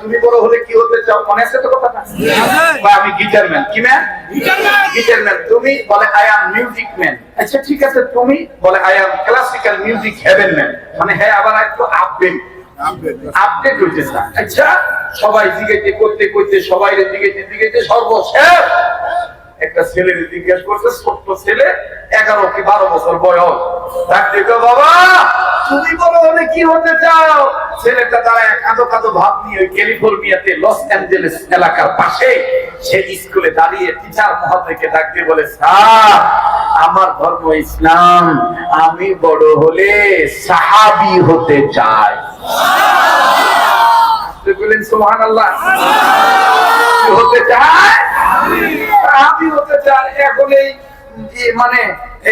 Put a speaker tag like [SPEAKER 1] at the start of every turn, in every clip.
[SPEAKER 1] তুমি বড় হলে কি হতে চাও? মনে আছে তো কথাটা? আমি গিটার ম্যান। কি ম্যান? Guitar man. তুমি বলে আই এম মিউজিক ম্যান। আচ্ছা ঠিক আছে, তুমি বলে I am classical music heaven man. মানে হ্যাঁ, আবার একটু আপডেট হইতে চায়। আচ্ছা, সবাই জিজ্ঞেস করতে করতে সবাই জিজ্ঞেস সর্বশেষ একটা ছেলের জিজ্ঞেস করছে, ছোট্ট ছেলে, 11 কি 12 বছর বয়স। বাবা তুমি বলো হলে কি হতে চাও? ছেলেটা তারা কাঁদো কাঁদো ভাব নিয়ে ওই ক্যালিফোর্নিয়াতে লস অ্যাঞ্জেলেস এলাকার পাশে সে স্কুলে দাঁড়িয়ে টিচার মহোদয়কে ডাক দিয়ে বলে, স্যার আমার ধর্ম ইসলাম, আমি বড় হলে সাহাবী হতে চাই। বললেন সুবহানাল্লাহ। হতে চায়, সাহাবী হতে চায়। এখন এই মানে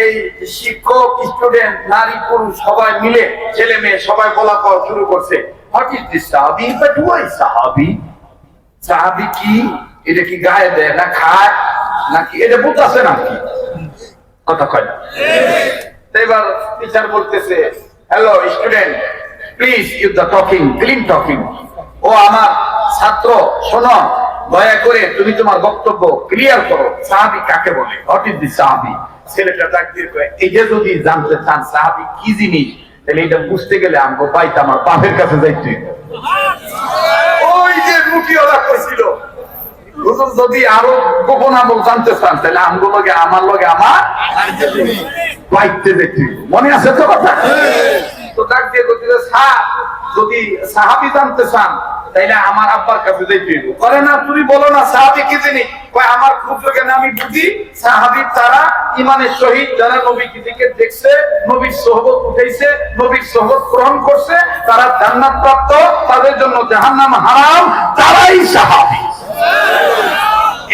[SPEAKER 1] এই শিক্ষক, স্টুডেন্ট, নারী পুরুষ সবাই মিলে, ছেলে মেয়ে সবাই বলা কওয়া শুরু করছে, হোয়াট ইজ দিস সাহাবী? বাট ওয়াই সাহাবী? সাহাবী কি? এটা কি গায়ে দেয় না খায় নাকি? এটা বুঝতেছে নাকি? কথা কয় না। এবার টিচার বলতেছে, hello student, please use the talking, clean talking. ও আমার ছাত্র, শোনো, দয়া করে তুমি তোমার বক্তব্য ক্লিয়ার করো। সাহাবী কাকে বলে? হোয়াট ইজ দিস সাহাবী? ছেলেটা ডাক দিয়ে কয়, এই যে যদি জানতে চান সাহাবী কি জিনিস, তাহলে এটা বুঝতে গেলে আমগো বাইতে আমার বাপের কাছে যাইতে। ওই যে রুটিওয়ালা কইছিল, হুজুর যদি আরো গোপন আমল জানতে চান তাহলে আমগো লগে আমার বাইতে যেতে। মনে আছে তো কথা? তো ডাক দিয়ে কইছিল, স্যার যদি সাহাবী জানতে চান তাইলে আমার আব্বার কাছে যাইতে হইব। করে না, তুমি বলো না সাহাবী কি জিনিস? কয় আমার ক্ষুদ্র জ্ঞানে আমি বুঝি সাহাবী তারা ইমানের সহিত যারা নবীকে দেখছে, নবীর সোহবত উঠাইছে, নবীর সোহবত গ্রহণ করছে, তারা জান্নাত প্রাপ্ত, তাদের জন্য জাহান্নাম হারাম, তারাই সাহাবী।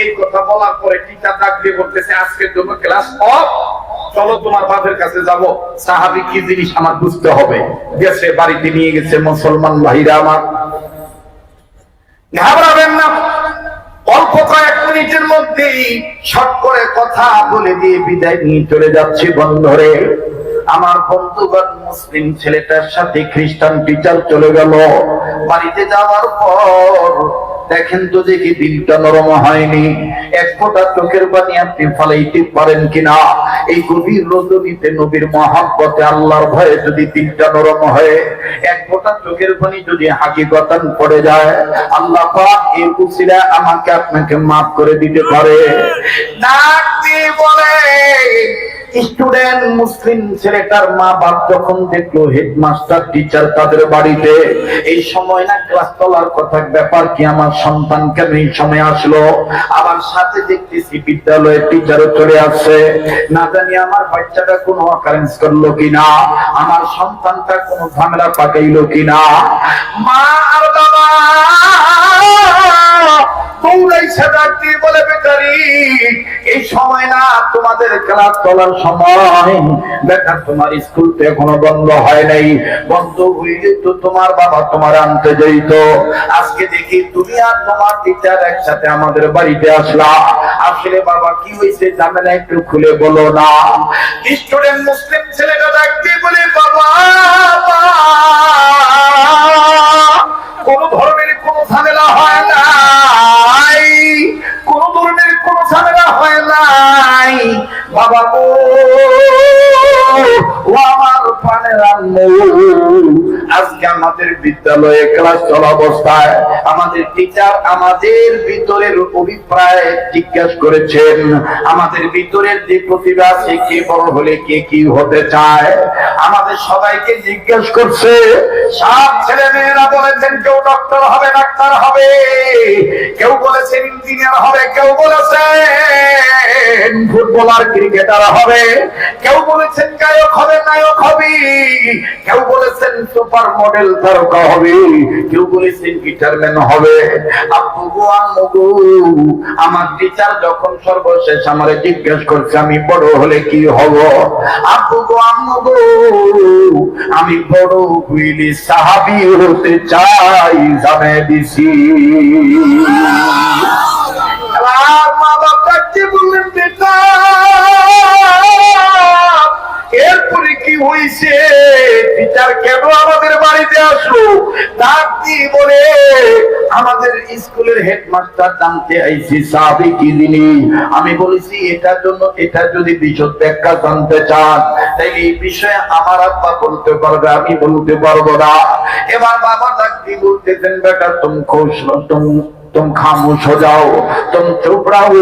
[SPEAKER 1] এই কথা বলার পরে টিচার ডাক দিয়ে বলতেছে, আজকের জন্য ক্লাস অফ, চলো তোমার বাপের কাছে যাব, সাহাবী কি জিনিস আমার বুঝতে হবে। গেছে, বাড়িতে নিয়ে গেছে। মুসলমান ভাইরা আমার, ঘাবড়াবেন না, অল্প কয়েক মিনিটের মধ্যেই শর্ট করে কথা বলে দিয়ে বিদায় নিয়ে চলে যাচ্ছি বন্ধরে। আমার বন্ধুগণ, মুসলিম ছেলেটার সাথে খ্রিস্টান টিচার চলে গেল। বাড়িতে যাওয়ার পর দেখেন তো দেখি দিলটা নরম হয়নি। এক ফোঁটা চোখের পানি আপনি ফালাইতে পারেন কিনা? এই গভীর রজনীতে নবীর মহব্বতে আল্লাহর ভয়ে যদি দিলটা নরম হয়, এক ফোঁটা চোখের পানি যদি হাকিকতান পড়ে যায়, আল্লাহ পাক এই উসিলা আমাকে আপনাকে মাফ করে দিতে পারে। ডাক দিয়ে বলে, স্টুডেন্ট মুসলিম ছেলেটার মা বাপ যখন দেখলো হেডমাস্টার টিচার তাদের বাড়িতে, এই সময় না ক্লাস চলার কথা, ব্যাপার কি আমার সন্তান কেন এই সময় আসলো? আবার সাথে দেখতেছি বিদ্যালয়ের টিচারও চলে আসছে। না জানি আমার বাচ্চাটা কোনো অকারেন্স করলো কিনা, আমার সন্তানটা কোনো ঝামেলা পাকাইলো কিনা। মা আর বাবা দৌড়াইছে, ডাক দিয়ে বলে, বেচারি এই সময় না তোমাদের ক্লাস চলার সময়, বেটা তোমার স্কুল তো এখনো বন্ধ হয় নাই, বন্ধ হইলে তো তোমার বাবা তোমার আনতে যাইত। আজকে দেখি তুমি আর তোমার টিচার একসাথে আমাদের বাড়িতে আসলা, আসলে বাবা কি হয়েছে ঝামেলা একটু খুলে বলো না। স্টুডেন্ট মুসলিম ছেলেটা ডাক দিয়ে বলে, বাবা কোন ধর্মের কোন ঝামেলা হয় নাই, কোন ধর্মের কোন ঝামেলা হয় নাই বাবা গো, ও আমার প্রাণের আম্মু। আজকে আমাদের বিদ্যালয়ে ক্লাস চলা অবস্থায় আমাদের টিচার আমাদের ভিতরের অভিপ্রায় জিজ্ঞাসা করেছেন, আমাদের ভিতরের যে প্রতিভা আছে, কে বড় হলে কে কি হতে চায়, আমাদের সবাইকে জিজ্ঞাসা করছে। সব ছেলে মেয়েরা বলেছেন কেউ ডক্টর হবে, ডাক্তার হবে, কেউ বলেছেন ইঞ্জিনিয়ার হবে, কেউ বলেছেন ফুটবলার ক্রিকেটার হবে, কেউ বলেছেন গায়ক হবে, নায়ক হবে, কেউ বলেছেন সুপার মডেল তারকা হবে, কেউ বলেছেন গিটারম্যান হবে। আব্বু গো, আম্মু গো, আমার টিচার যখন সর্বশেষ আমারে জিজ্ঞেস করছে আমি বড় হলে কি হব, আব্বু গো, আম্মু গো, আমি বড় হইলে সাহাবী হতে চাই, জানাই দিছি। আর মা বাবাকে বললেন, বেটা এরপরে কি হয়েছে? টিচার কেন আমাদের বাড়িতে আসলো? ডাক দিয়ে বলে, আমাদের স্কুলের হেডমাস্টার জানতে আইছি সাহাবী কি জিনিস। আমি বলেছি এটার জন্য, এটা যদি বিশদ ব্যাখ্যা জানতে চান তাই এই বিষয়ে আমার আব্বা বলতে পারবে, আমি বলতে পারবো না। এবার বাবা ডাক দিয়ে বলতেছেন, বেটা তুমি খুশ, तुम खामोश हो जाओ, तुम चुप रहो,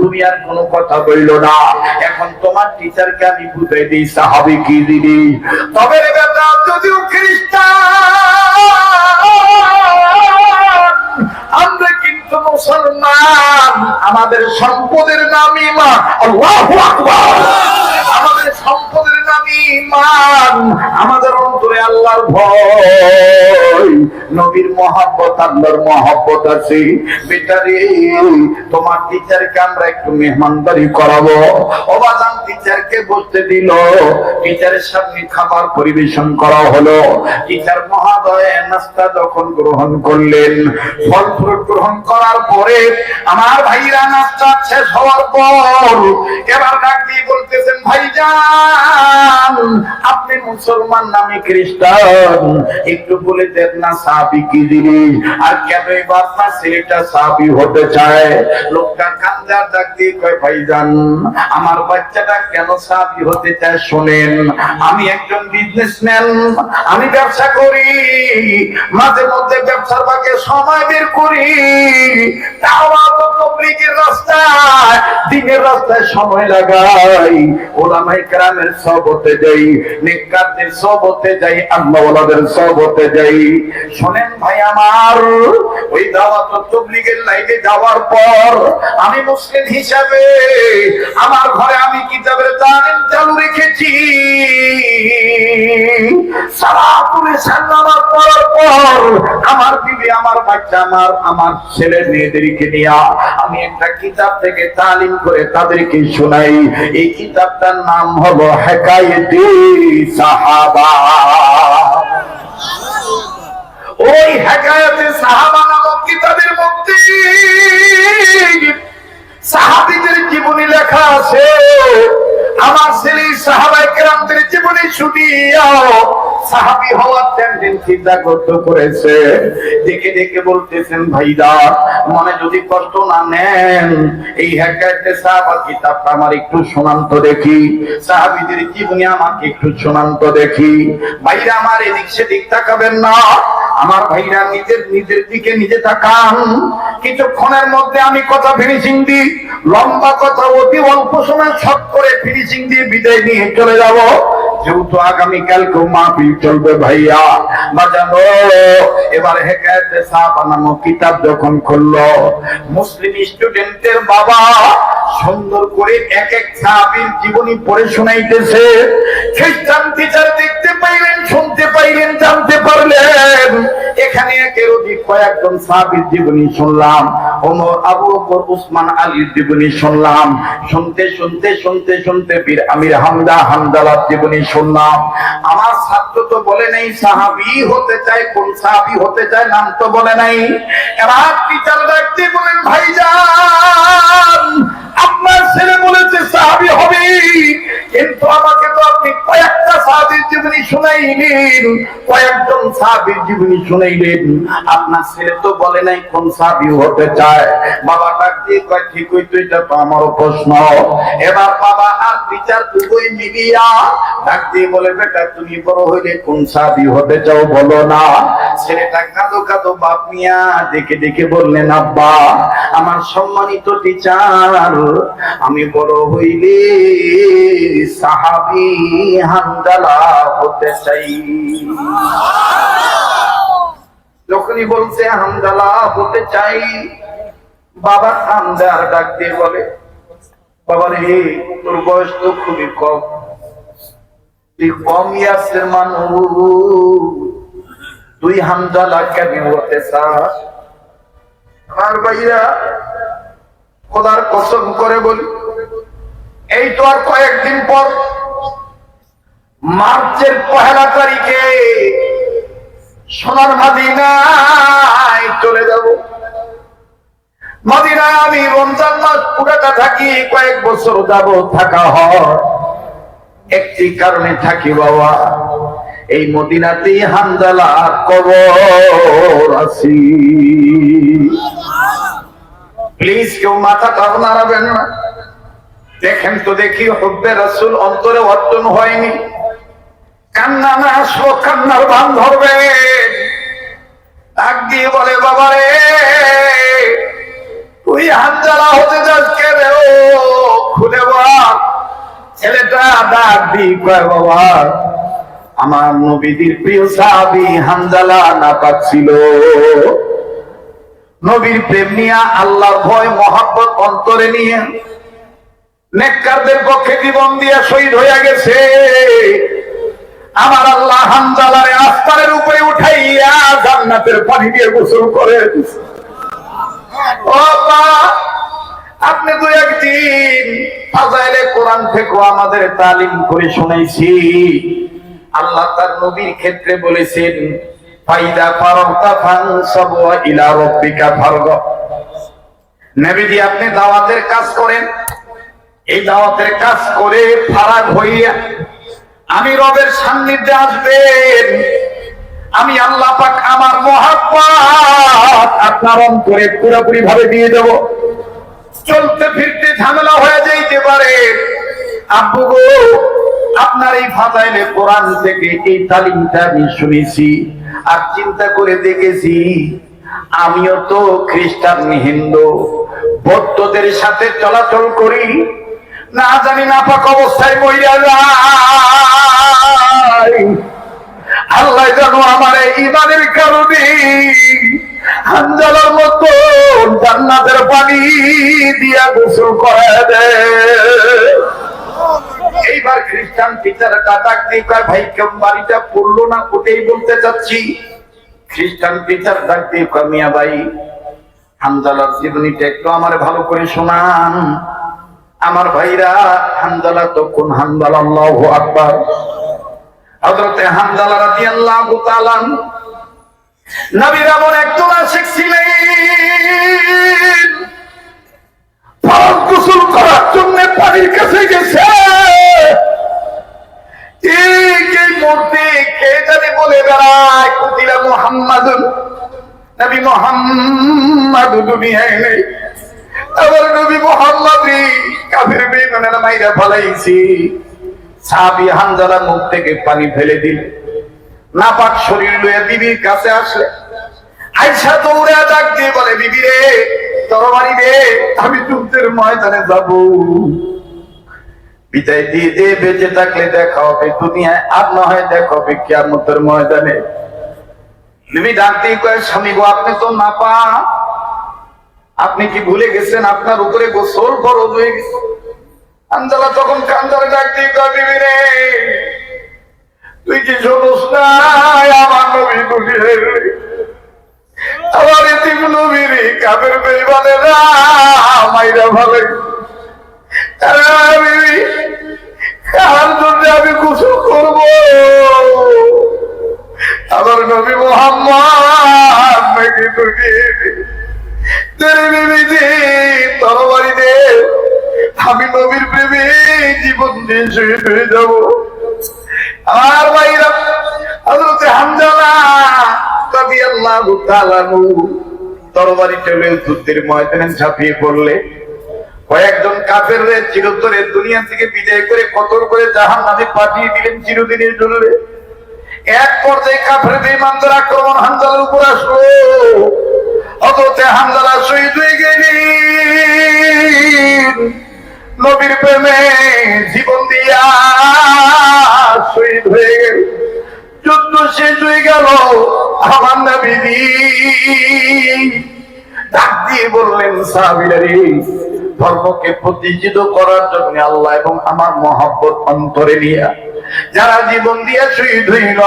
[SPEAKER 1] তুমি আর কোনো কথা বললো না। এখন তোমার টিচারকে আমি বুঝাই দিই সাহাবী কি জিনিস। তবে রে বেটা, যদিও খ্রিস্টান আমরা কিন্তু মুসলমান, আমাদের সম্পদের নাম ঈমান। আল্লাহু আকবার। আমাদের সম্পদের নাম ঈমান, আমাদের অন্তরে আল্লাহর ভয়, নবীর মহব্বত, আল্লাহর মহব্বত আছে। বেটা রে, তোমার টিচারকে আমরা একটু মেহমানদারি করাবো। ওবাজান টিচারকে বসতে দিল, টিচারের সামনে খাবার পরিবেশন করা হলো। টিচার মহোদয় নাস্তা যখন গ্রহণ করলেন, ফল ফ্রুট গ্রহণ করার পরে আমার ভাইরা নাস্তা শেষ হওয়ার পর এবার ডাক দিয়ে বলতেছেন, ভাইজান আপনি মুসলমান নামে খ্রিস্টান, একটু বলে দেন না সাহাবী কি জিনিস, আর কেন এবার আপনার ছেলেটা সাহাবী হতে চায়? লোকটা কান্দার ডাক দিয়ে কয়, ভাইজান আমার বাচ্চাটা কেন সাহাবী হতে চায় শোনেন। আমি একজন বিজনেসম্যান, আমি ব্যবসা করি, মাঝে মধ্যে ব্যবসার বাকে সময় বের করি, দাওয়াত ও তাবলীগের রাস্তায়, দ্বীনের রাস্তায় সময় লাগাই, উলামায়ে কেরামের সহবতে যাই, নেককারদের সহবতে যাই, আল্লাহওয়ালাদের সহবতে যাই। শোনেন ভাই আমার, ওই দাওয়াত ও তাবলীগের লাইনে যাওয়ার পর আমি মুসলিম হিসাবে আমার ঘরে আমি কিতাবের তালিম চালু রেখেছি। সালাতুল ইশার নামাজ পড়ার পর আমার বিবি, আমার বাচ্চা, আমার ছেলে মেয়েদেরকে নিয়ে আমি একটা কিতাব থেকে তালিম করে তাদেরকে শোনাই। এই কিতাবটার নাম হলো হেকায়েতে সাহাবা। ওই হেকায়েতে সাহাবা নামক কিতাবের মধ্যে সাহাবীদের জীবনী লেখা আছে। আমার ছেলে সাহাবায়ে কেরামদের জীবনী শুনিয়া সাহাবী হওয়ার টেন্ডেন্সি জাগ্রত করেছে। দেখে দেখে বলতেছেন, ভাইরা মনে যদি কষ্ট না নেন, এই হেকায়েতে সাহাবা কিতাবটা আমার একটু শোনান তো দেখি, সাহাবীদের জীবনী আমাকে একটু শোনান তো দেখি। ভাইরা আমার এদিক সেদিক তাকাবেন না, আমার ভাইরা নিজের দিকে নিজে তাকান। কিছুক্ষণের মধ্যে আমি কথা ফিনিশিং দিই, লম্বা কথা অতি অল্প সময় শর্ট করে ফিনিশিং দিয়ে বিদায় নিয়ে চলে যাব, যেহেতু আগামীকালকেও মাহফিল চলবে। ভাইয়া বাজানো, এবার হেকায়েতে সাহাবা নামক কিতাব যখন খুললো, মুসলিম স্টুডেন্টের বাবা সুন্দর করে এক এক সাহাবীর জীবনী পড়ে শোনাইতেছে। খ্রিস্টান টিচার দেখতে পাইলেন, শুনতে পাইলেন, জানতে পারলেন এখানে একের অধিক কয়েকজন সাহাবীর জীবনী শুনলাম। ওমর, আবু বকর, উসমান, আলীর জীবনী শুনলাম। শুনতে শুনতে শুনতে শুনতে বীর আমির হামজালার জীবনী শুনলাম। আমার ছাত্র তো বলে নাই সাহাবী হতে চায়, কোন সাহাবী হতে চায় নাম তো বলে নাই। এবার টিচার দেখতে বলেন, ভাইজান আপনার ছেলে বলেছে সাহাবী হবে, কিন্তু আমাকে তো আপনি কয়েকটা সাহাবীর জীবনী শুনাইলেন, কয়েকজন সাহাবীর জীবনী শুনাইলেন, আপনার ছেলে তো বলে নাই কোন সাহাবী হতে চায়। বাবা ডাক দিয়ে কয়, ঠিক হইতো, এটা তো আমারও প্রশ্ন। এবার বাবা আর টিচার দুই মিলিয়া ডাক দিয়ে বলে, বেটা তুমি বড় হইলে কোন সাহাবী হতে চাও বলো না। ছেলেটা কাঁদো কাঁদো বাপ মিয়া দেখে দেখে বললেন, আব্বা আমার সম্মানিত টিচার, আমি বড় হইলে সাহাবী হামজালা হতে চাই। যখনই বলছে হামজালা হতে চাই, বাবা হামজার ডাক দিয়ে বলে, বাবা রে তোর বয়স তো খুবই কম, তুই কম ইয়াসের মানুষ, তুই হামজালা কেন হতে চাস? আর ভাইরা খোদার কসম করে বলি, এই তো আর কয়েকদিন পর মার্চের 1 তারিখে সোনার মদিনায় চলে যাব। মদিনায় আমি রমজান মাস পুরাটা থাকি, কয়েক বছর যাব থাকা হয়। একটি কারণে থাকি বাবা, এই মদিনাতেই হানজালার কবর আছে। প্লিজ কেউ মাথাটা নাড়াবেন না। দেখেন তো দেখি হুব্বে রাসূল অন্তরে অর্জন হয়নি। কান্না না আসবো, কান্নার ভান ধরবে। ডাক দিয়ে বলে, বাবা রে, তুই হানজালা হতে যাস কে রে? ও খুলে বল। ছেলেটা ডাক দিয়ে কয়, বাবা, আমার নবীর প্রিয় সাহাবী হানজালা নাপাক ছিল। নবীর প্রেম নিয়ে, আল্লাহর ভয় মহব্বত অন্তরে নিয়ে নেককারদের পক্ষে জীবন দিয়ে শহীদ হয়ে গেছে। আমার আল্লাহ হানজালারে আস্তারের উপরে উঠাইয়া জান্নাতের পানি দিয়ে গোসল করে। ও বাবা, আপনি তো একদিন ফাজাইলে কোরআন থেকে আমাদের তালিম করে শুনাইছি। আল্লাহ তার নবীর ক্ষেত্রে বলেছেন, ফাইদা ফারাগতা ফানসাব ওয়া ইলা রাব্বিকা ফারগাব। নবীজি, আপনি দাওয়াতের কাজ করেন। এই দাওয়াতের কাজ করে ফারাগ হইয়া আমি রবের সান্নিধ্যে আসবেন। আমি আল্লাহ পাক আমার মহব্বত আপনার অন্তরে পুরোপুরি ভাবে দিয়ে দেব। চলতে ফিরতে ঝামেলা হয়ে যাইতে পারে, আব্বু গো, আপনার এই ফাজাইলে কোরআন থেকে এই তালিমটা আমি শুনেছি আর চিন্তা করে দেখেছি, আমিও তো খ্রিস্টান, হিন্দু, বৌদ্ধদের সাথে চলাচল করি। না জানি নাপাক অবস্থায় মরিয়া যায়। আল্লাহ জানো আমার ইমানের কারণে হানজালার মতো জান্নাতের পানি দিয়া গোসল করে দেয়। এইবার খ্রিস্টান টিচারটা ডাক দিয়ে কয়, ভাই কেমন বাড়িটা পড়লো না? ওটাই বলতে চাচ্ছি। খ্রিস্টান টিচার ডাক দিয়ে কয়, মিয়া ভাই, হানজালার জীবনীটা একটু আমার ভালো করে শোনান। আমার ভাইরা, হানজালা তো কোন হানজালা? আল্লাহু আকবার। হযরতে হানজালা রাদিয়াল্লাহু তাআলা নবীর এমন একজন আশিক ছিলেন, ফরজ গোসল করার জন্য পানির কাছে গেছে। এই মুহূর্তে কে জানি বলে বেড়ায়, কুতিলা মুহাম্মাদুন, নবী মুহাম্মদ দুনিয়ায় নেই। আবার নবী মুহাম্মদ কাফের বেঈমানেরা মাইরা ফলাইছি। সাহাবী হানজালা মুখ থেকে পানি ফেলে দিল। নাপাক শরীর লয়ে বিবির কাছে আসলে আয়েশা দৌড়ে ডাক দিয়ে বলে, বিবি রে, তরবারি রে, আমি যুদ্ধের ময়দানে যাব। বিদায় দিয়ে যে বেঁচে থাকলে দেখা হবে দুনিয়ায়, আর না হয় দেখা হবে কিয়ামতের ময়দানে। বিবি ডাক দিয়ে কয়, স্বামী গো, আপনি তো নাপাক, আপনি কি ভুলে গেছেন আপনার উপরে গোসল ফরজ হয়ে গেছে? হানজালা তখন কান্দারে ডাক দিয়ে কয়, বিবি রে, তুই কি শোনস না আমার নবী দুনিয়ায়, আমার এতিম নবীর কাফের বেঈমানেরা মাইরা ফেলে। কার জন্য আমি গোসল করব? আমার নবী মুহাম্মদ নাকি তরবারি দে, আমি নবীর প্রেমে জীবন দিয়ে শহীদ হয়ে যাব। আমার ভাইরা, হযরতে হানজালা রাদিয়াল্লাহু তাআলা তরবারি চলে যুদ্ধের ময়দানে ঝাঁপিয়ে পড়লে কয়েকজন কাফেররে চিরতরে দুনিয়া থেকে বিদায় করে কতল করে জাহান্নামে পাঠিয়ে দিলেন চিরদিনের জন্য। এক পর্যায়ে কাফের বেঈমানদের আক্রমণ হানজালার উপর আসলো। হযরতে হানজালা শহীদ হয়ে গেলেন। নবীর প্রেমে জীবন দিয়া শহীদ হয়ে গেল। যুদ্ধ শেষ হয়ে গেল। আমার নবীজি ডাক দিয়ে বললেন, সাহাবীরা রে, ধর্মকে প্রতিষ্ঠিত করার জন্য আল্লাহ এবং আমার মহব্বত অন্তরে নিয়ে যারা জীবন দিয়ে শহীদ হইল,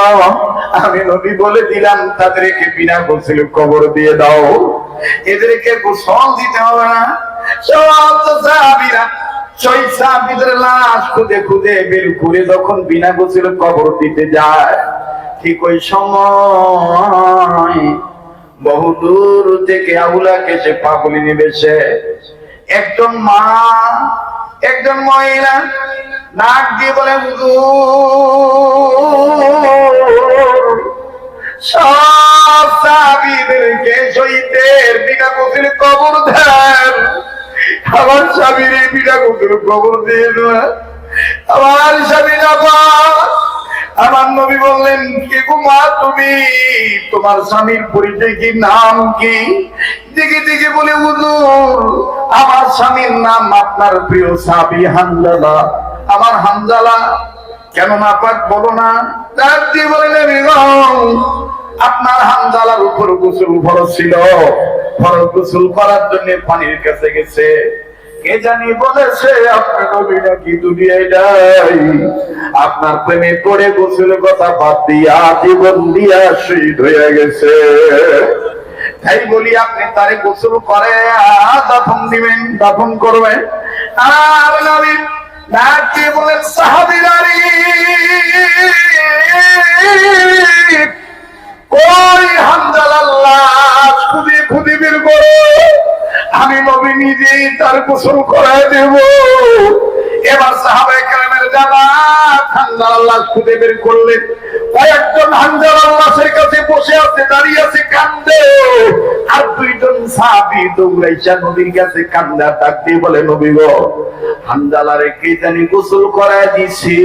[SPEAKER 1] আমি নবী বলে দিলাম তাদেরকে বিনা গোসলে কবর দিয়ে দাও। এদেরকে গোসল দিতে হবে না। সব সাহাবীরা শহীদ সাহাবীদের লাশ খুঁজে খুঁজে বের করে যখন বিনা গোসলে কবর দিতে যায়, ঠিক ওই সময় বহুদূর থেকে আউলাকে সে পাগলিনী বেশে একজন মা, একজন মহিলা ডাক দিয়ে বলে, হুজুর সব সাহাবীদেরকে শহীদের বিনা গোসলে কবর দেন। আমার স্বামীর বিনা গোসলে কবর দিয়ে দেন। আমার স্বামী নাপাক। আমার নবী বললেন, কে গো মা তুমি, তোমার স্বামীর পরিচয় কি, নাম কি? দিকে দিকে বলে, হুজুর আমার স্বামীর নাম আপনার প্রিয় সাহাবী হানজালা। আমার হানজালা। কেন নাপাক বলো না? ডাক দিয়ে বললেন, আপনার হানজালার উপর গোসল ফরজ ছিল, ফরজ গোসল করার জন্য পানির কাছে গেছে। কে জানি বলেছে আপনার নবী নাকি দুনিয়ায় নাই, আপনার প্রেমে পড়ে গোসলের কথা বাদ দিয়া জীবন দিয়া শহীদ হয়ে গেছে। তাই বলি আপনি তারে গোসল করে দাফন দিবেন, দাফন করবেন। আর নবী ডাকে বলেন, সাহাবীরা রে, ওই হানজালার লাশ খুঁজে খুঁজে বের করো, আমি নবী নিজেই তার গোসল করায় দেব। এবার সাহাবায়ে কেরামের জামাত হানজালার লাশ খুঁজে বের করলেন। কয়েকজন হানজালার লাশের কাছে বসে আছে, দাঁড়িয়ে আছে, কান্দে। আর দুইজন সাহাবী দৌড়াইয়া নবীর কাছে কান্দা, ডাক দিয়ে বলে, নবী গো, হানজালারে কে জানি গোসল করায় দিছি।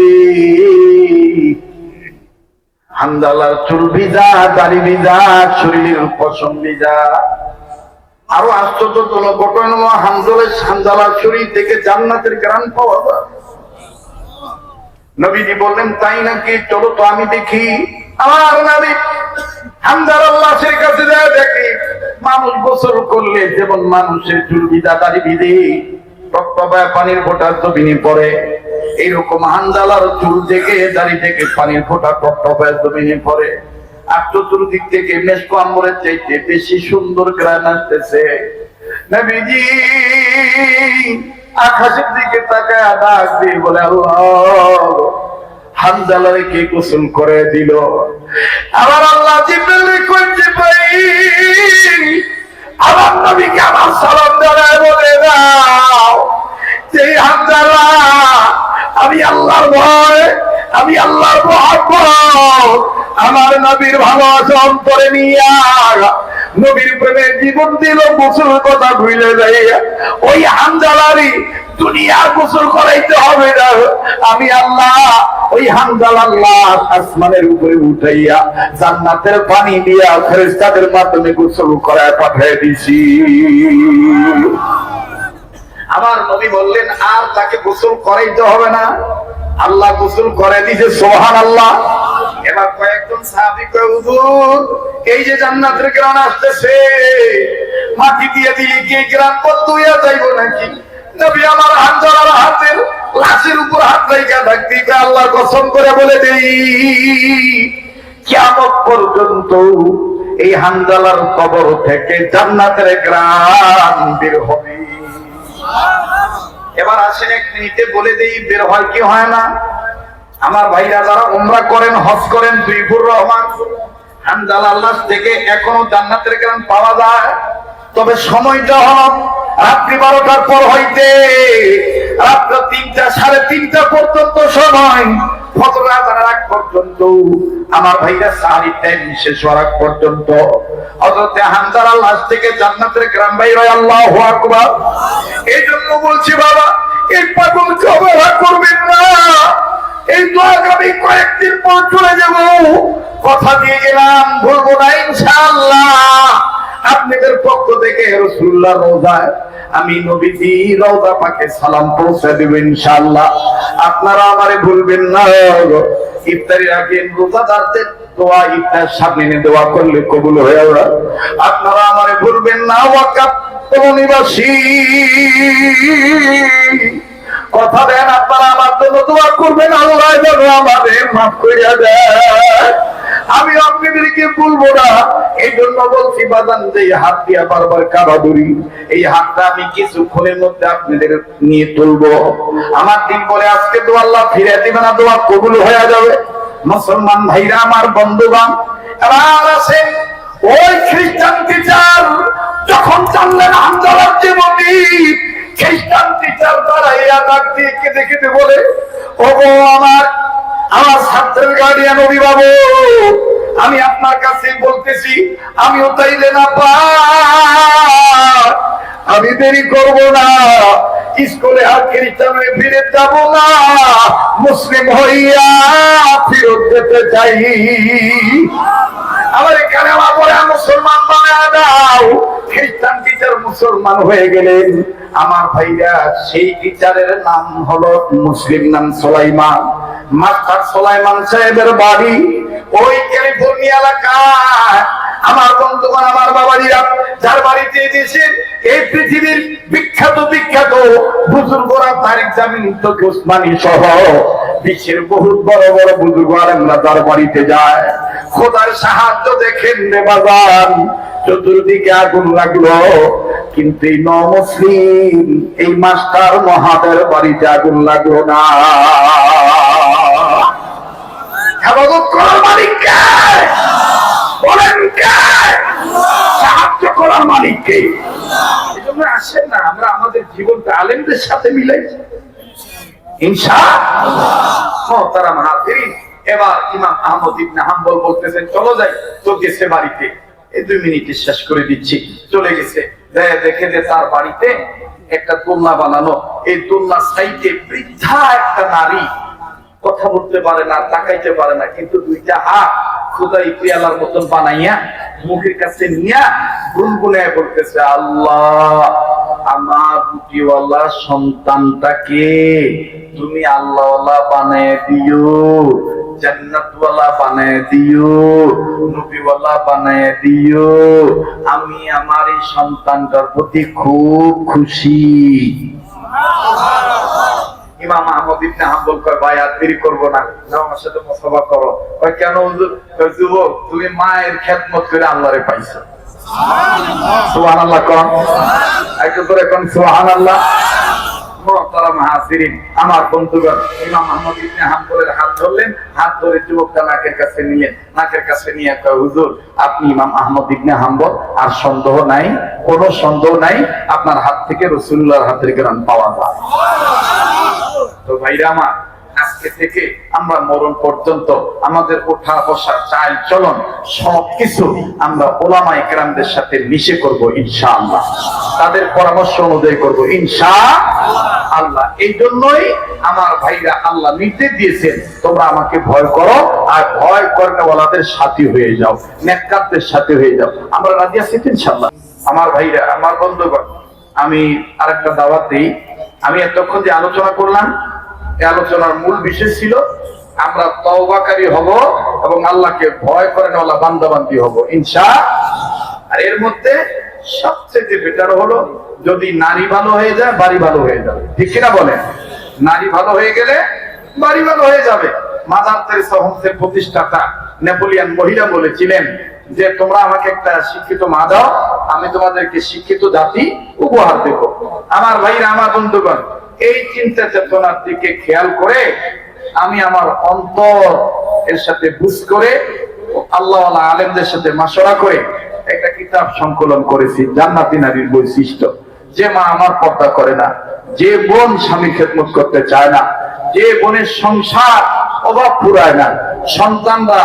[SPEAKER 1] হানজালার চুল ভিজা, দাড়ি ভিজা, শরীরের পশম ভিজা। আরো আশ্চর্যজনক ঘটনা হলো, হানজালার শরীর থেকে জান্নাতের ঘ্রাণ পাওয়া যায়। নবীজি বললেন, তাই নাকি? চলো তো আমি দেখি। আমার নবী হানজালার লাশের কাছে যায়, দেখি মানুষ গোসল করলে যেমন মানুষের চুল ভিজা, দাড়ি ভিজে, টকটকায় পানির ফোঁটা জমিনে পড়ে, এইরকম হানজালার চুল থেকে, দাড়ি থেকে পানির ফোঁটা টকটকায় জমিনে পড়ে। আর চতুর্দিক থেকে মেশক আম্বরের চাইতে বেশি সুন্দর ঘ্রাণ আসতেছে। নবীজি আকাশের দিকে তাকায় ডাক দিয়ে বলে, আল্লাহ, হানজালারে কে গোসল করে দিল? আমার আল্লাহ জিবরাইল কইতে পাই, আমার নবীকে আমার সালাম জানায় বলে দাও যে হানজালা, আমি আল্লাহর ভয়, আমি আল্লাহর মহব্বত, আমার নবীর ভালোবাসা অন্তরে নিয়া নবীর প্রেমে জীবন দিল, গোসল কথা ভুলে যায়। ওই হানজালারই দুনিয়ার গোসল করাইতে হবে না। আমি আল্লাহ ওই হানজালার লাশ আসমানের উপরে উঠাইয়া জান্নাতের পানি দিয়া ফেরেশতাদের মাধ্যমে গোসল করায় পাঠিয়ে দিছি। আমার নবী বললেন, আর তাকে গোসল করাইতে হবে না, আল্লাহ গোসল করে দিয়েছে। সুবহানাল্লাহ। এবার কয়েকজন সাহাবী কয়, হুজুর এই যে জান্নাতের ঘ্রাণ আসতেছে, মাটি দিয়ে দিলে কি ঘ্রাণ বন্ধ হইয়া যাইব নাকি? নবী আমার হানজালার হাতের লাশের উপর হাত রাইখা থাকতে, আল্লাহর কসম করে বলে দেই, কিয়ামত পর্যন্ত এই হানজালার কবর থেকে জান্নাতের ঘ্রাণ বের হবে। এবার আসেন এক মিনিটে বলে দেই বের হয় কি হয় না। আমার ভাইরা যারা উমরা করেন, হজ করেন, দুইফুর রহমান, হানজালার লাশ থেকে এখনো জান্নাতের ঘ্রাণ পাওয়া যায়। তবে সময়টা হল রাত্রি 12টার পর হইতে রাত্র 3টা, 3:30 পর্যন্ত সময়, ফজর আজানের আগ পর্যন্ত। আমার ভাইরা সাহারি টাইম শেষ হওয়ার আগ পর্যন্ত হযরতে হানজালার লাশ থেকে জান্নাতের ঘ্রাণ বাইর হয়। আল্লাহু আকবার। এই জন্য বলছি বাবা, এই পাগলকে অবহেলা করবেন না। এই তো আগামী কয়েকদিন পর চলে যাব, কথা দিয়ে গেলাম, ভুলবো না ইনশাআল্লাহ। আপনাদের পক্ষ থেকে রাসূলুল্লাহর রওজায় আমি নবীজি রওজা পাকে সালাম পৌঁছে দেব ইনশাআল্লাহ। আপনারা আমারে ভুলবেন না। ইফতারির আগে রোজাদারদের দোয়া ইফতার সামনে নিয়ে দোয়া করলে কবুল হয়ে যাবে। আপনারা আমারে ভুলবেন না। ওয়াকাত নিবাসী কথা দেন, আপনারা আমার জন্য দোয়া করবেন, আল্লাহ যেন আমাদের মাফ করিয়া দেয়। আমি আপনাদেরকে বলবো না, এই জন্য বলছি বাজান, যে হাত দিয়া বারবার কাবা ধরি, এই হাতটা আমি কিছুক্ষণের মধ্যে আপনাদের নিয়ে তুলবো। আমার দিন বলে আজকে তো আল্লাহ ফিরে দিবে না, দোয়া কবুল হয়ে যাবে। মুসলমান ভাইরা আমার, বন্ধুগণ, এবার আসেন ওই খ্রিস্টান টিচার যখন জানলেন হানজালার জীবনী, খ্রিস্টান টিচার তারা এই আঘাত দিয়ে কেঁদে কেঁদে বলে, ওগো আমার ছাত্রের গার্ডিয়ান অভিভাবক, আমি আপনার কাছে বলতেছি, আমিও তাইলে না আমি দেরি করব না, স্কুলে আর খ্রিস্টানে ফিরে যাব না, মুসলিম হইয়া ফিরত যেতে চাই। আমার এখানে আমার পরে মুসলমান বানায় দাও। খ্রিস্টান টিচার মুসলমান হয়ে গেলেন। আমার ভাইরা, সেই টিচারের নাম হলো মুসলিম নাম সুলাইমান। মাস্টার সুলাইমান সাহেবের বাড়ি ওই ক্যালিফোর্নিয়া এলাকায়। আমার বন্ধুগণ, আমার বাবাজিরা, যার বাড়িতে এসেছেন এই পৃথিবীর বিখ্যাত বিখ্যাত বুজুর্গরা, তারিক জামিল তকি উসমানী সহ বিশ্বের বহু বড় বড় বুজুর্গ আলেমরা তার বাড়িতে যায়। খোদার সাহায্য দেখেন রে বাজান, চতুর্দিকে আগুন লাগলো, কিন্তু এই মুসলিম এই মাস্টার মহাদের বাড়িতে আগুন লাগলো না। হেফাজত করার মালিক কে? বলেন কে? সাহায্য করার মালিক কে? এই জন্য আসেন না আমরা আমাদের জীবনটা আলেমদের সাথে মিলাই, ইনশাআল্লাহ। তারা মাহাতির। এবার ইমাম আহমদ ইবনে হাম্বল বলতেছেন, চলো যাই। তো গেছে বাড়িতে, এই 2 মিনিটে শেষ করে দিচ্ছি। চলে গেছে, দেখে যে তার বাড়িতে একটা দোলনা বানানো। এই দোলনার সাইডে বৃদ্ধা একটা নারী, কথা বলতে পারে না, তাকাইতে পারে না, কিন্তু 2টা হাত খোদাই পেয়ালার মতন বানাইয়া মুখের কাছে নিয়া গুনগুনায় বলতেছে, আল্লাহ, আমার রুটিওয়ালা সন্তানটাকে তুমি আল্লাহওয়ালা বানায় দিও, জান্নাতওয়ালা বানায় দিও, নবীওয়ালা বানায় দিও। আমি আমার এই সন্তানটার প্রতি খুব খুশি। ইমাম আহমদ ইবনে হাম্বল কয়, ভাই আর দেরি করবো না, আমার সাথে মুসাফা করো। কয়, কেন হুজুর? কয়, যুবক, তুমি মায়ের খেদমত করে আল্লাহরে পাইছো। সুবহানাল্লাহ কোন, একটু করে কোন সুবহানাল্লাহ। আমার বন্ধুগণ, ইমাম আহমদ ইবনে হাম্বলের হাত ধরলেন, হাত ধরে যুবকটা নাকের কাছে নিলেন, নাকের কাছে নিয়ে কয়, হুজুর, আপনি ইমাম আহমদ ইবনে হাম্বল, আর সন্দেহ নাই, কোনো সন্দেহ নাই, আপনার হাত থেকে রাসূলুল্লাহর হাতের ঘ্রাণ পাওয়া যায়। তো ভাইরা আমার, আজকে থেকে আমরা মরণ পর্যন্ত আমাদের ওঠা বসা, চাল চলন সবকিছু আমরা ওলামায়ে কেরামদের সাথে মিশে করব ইনশাআল্লাহ। তাদের পরামর্শ অনুযায়ী করব ইনশাআল্লাহ। এই জন্যই আমার ভাইরা আল্লাহ নির্দেশ দিয়েছেন, তোমরা আমাকে ভয় করো, আর ভয় করেওয়ালাদের সাথী হয়ে যাও, নেককারদের সাথে হয়ে যাও। আমরা রাজি আছি ইনশাআল্লাহ। আমার ভাইরা, আমার বন্ধুগণ, আমি আরেকটা দাওয়াত দিই। আমি এতক্ষণ যে আলোচনা করলাম, এই আলোচনার মূল বিষয় ছিল আমরা তওবাকারী হব এবং আল্লাহকে ভয় করে নেওয়ালা বান্দাবান্দি হব ইনশাআল্লাহ। আর এর মধ্যে সবচেয়ে বেটার হলো যদি নারী ভালো হয়ে যায়, বাড়ি ভালো হয়ে যাবে। ঠিক কিনা বলেন? নারী ভালো হয়ে গেলে বাড়ি ভালো হয়ে যাবে। মাদার তেরেসা হোমসের প্রতিষ্ঠাতা নেপোলিয়ান মহিলা বলেছিলেন যে, তোমরা আমাকে একটা শিক্ষিত মা দাও, আমি তোমাদেরকে শিক্ষিত জাতি উপহার দেব। আমার ভাইরা, আমার বন্ধুগণ, এই চিন্তা চেতনার দিকে খেয়াল করে আমি আমার অন্তর এর সাথে বুঝ করে আল্লাহওয়ালা আলেমদের সাথে মাশওয়ারা করে একটা কিতাব সংকলন করেছি, জান্নাতি নারীর বৈশিষ্ট্য। যে মা আমার পর্দা করে না, যে বোন স্বামী খেদমত করতে চায় না, যে বোনের সংসার অভাব পুরায় না, সন্তানরা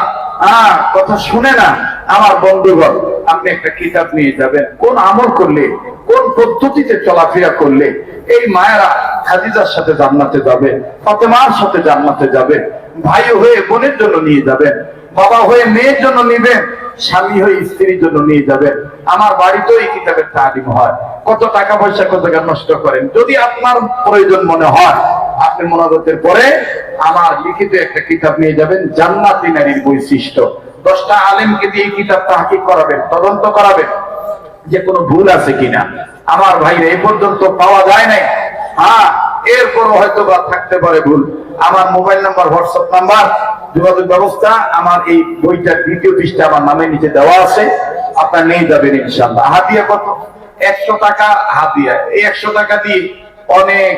[SPEAKER 1] কথা শুনে না, আমার বন্ধুগণ, আপনি একটা কিতাব নিয়ে যাবেন। কোন আমল করলে, কোন পদ্ধতিতে চলাফেরা করলে এই মায়েরা খাদিজার সাথে জান্নাতে যাবে, ফাতেমার সাথে জান্নাতে যাবে। ভাই হয়ে বোনের জন্য নিয়ে যাবেন, বাবা হয়ে মেয়ের জন্য নিবেন, স্বামী হয়ে স্ত্রীর জন্য নিয়ে যাবেন। আমার বাড়িতেও এই কিতাবের তালিম হয়। কত টাকা পয়সা কত টাকা নষ্ট করেন, যদি আপনার প্রয়োজন মনে হয়, আপনি মোনাজাতের পরে আমার লিখিত একটা কিতাব নিয়ে যাবেন, জান্নাতি নারীর বৈশিষ্ট্য। 10টা আলেমকে দিয়ে এই কিতাব তাহকিক করাবেন, তদন্ত করাবেন যে কোনো ভুল আছে কিনা। আমার ভাইরা, এই পর্যন্ত পাওয়া যায় নাই, এরপরও হয়তো বা থাকতে পারে ভুল। আমার মোবাইল নাম্বার, হোয়াটসঅ্যাপ নাম্বার, যোগাযোগ ব্যবস্থা আমার এই বইটার 2য় পৃষ্ঠা আমার নামে নিচে দেওয়া আছে, আপনার নিয়ে যাবেন ইনশাআল্লাহ। হাদিয়া কত? 100 টাকা হাদিয়া। এই 100 টাকা দিয়ে অনেক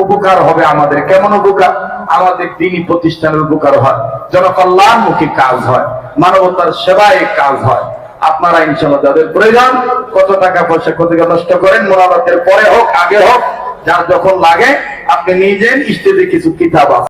[SPEAKER 1] উপকার হবে আমাদের। কেমন উপকার? আমাদের দ্বীনি প্রতিষ্ঠানের উপকার হয়, জনকল্যাণমুখী কাজ হয়, মানবতার সেবায় কাজ হয়। আপনারা ইনশাআল্লাহ যাদের প্রয়োজন, কত টাকা পয়সা কত নষ্ট করেন, মোনাজাতের পরে হোক আগে হোক, যার যখন লাগে আপনি নিয়ে যান। স্টেজে কিছু কিতাব আছে।